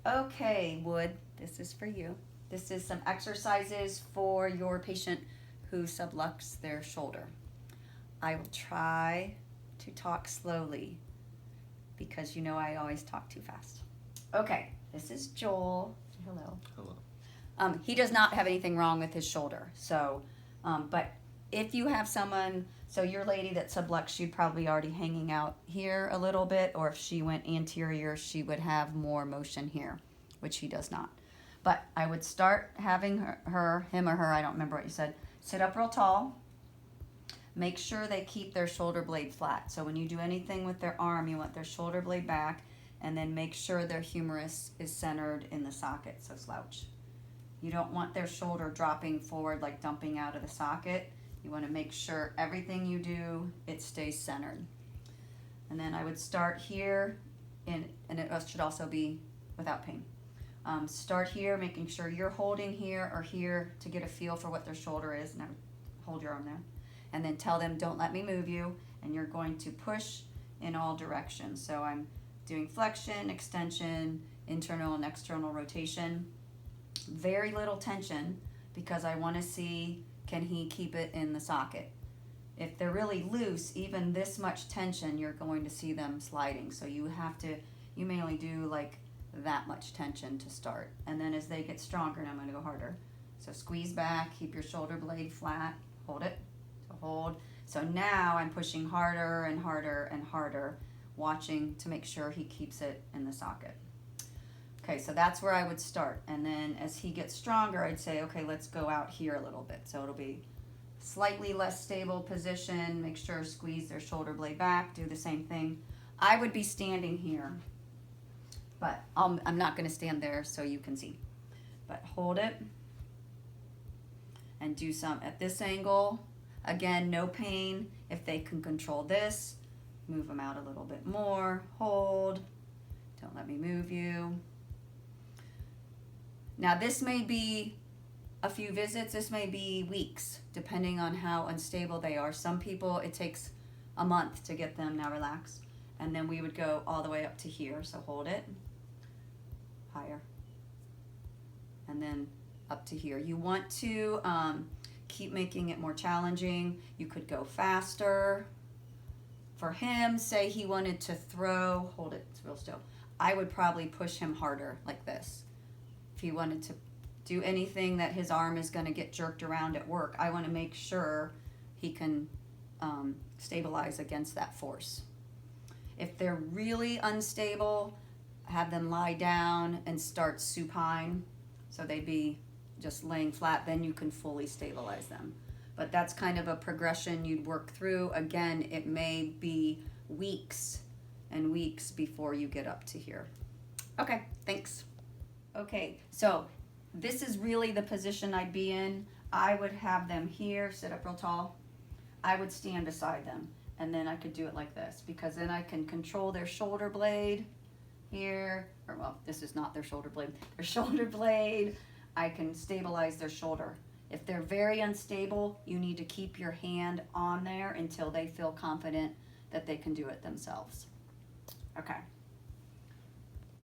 Okay, Wood, this is for you. This is some exercises for your patient who subluxes their shoulder. I will try to talk slowly because you know I always talk too fast. Okay, this is Joel. Hello. Hello. He does not have anything wrong with his shoulder. So, but if you have someone, so your lady that subluxed, she'd probably already hanging out here a little bit, or if she went anterior, she would have more motion here, which he does not. But I would start having him or her, I don't remember what you said, sit up real tall. Make sure they keep their shoulder blade flat. So when you do anything with their arm, you want their shoulder blade back, and then make sure their humerus is centered in the socket, so slouch. You don't want their shoulder dropping forward like dumping out of the socket. You want to make sure everything you do, it stays centered. And then I would start here, and it should also be without pain. Start here, making sure you're holding here or here to get a feel for what their shoulder is. Now hold your arm there. And then tell them, don't let me move you. And you're going to push in all directions. So I'm doing flexion, extension, internal and external rotation. Very little tension because I want to see, can he keep it in the socket? If they're really loose, even this much tension, you're going to see them sliding. So you may only do like that much tension to start. And then as they get stronger, and I'm going to go harder. So squeeze back, keep your shoulder blade flat, hold it, so hold. So now I'm pushing harder and harder and harder, watching to make sure he keeps it in the socket. Okay, so that's where I would start. And then as he gets stronger, I'd say, okay, let's go out here a little bit. So it'll be slightly less stable position, make sure squeeze their shoulder blade back, do the same thing. I would be standing here, but I'm not going to stand there so you can see. But hold it and do some at this angle. Again, no pain. If they can control this, move them out a little bit more. Hold. Don't let me move you. Now this may be a few visits, this may be weeks, depending on how unstable they are. Some people, it takes a month to get them now relaxed. And then we would go all the way up to here, so hold it. Higher. And then up to here. You want to keep making it more challenging. You could go faster. For him, say he wanted to throw, hold it, it's real still. I would probably push him harder, like this. If he wanted to do anything that his arm is going to get jerked around at work, I want to make sure he can stabilize against that force. If they're really unstable, have them lie down and start supine, so they'd be just laying flat, then you can fully stabilize them. But that's kind of a progression you'd work through. Again, it may be weeks and weeks before you get up to here. Okay, thanks. Okay, so this is really the position I'd be in. I would have them here, sit up real tall. I would stand beside them, and then I could do it like this, because then I can control their shoulder blade here, or well, this is not their shoulder blade, their shoulder blade. I can stabilize their shoulder. If they're very unstable, you need to keep your hand on there until they feel confident that they can do it themselves. Okay.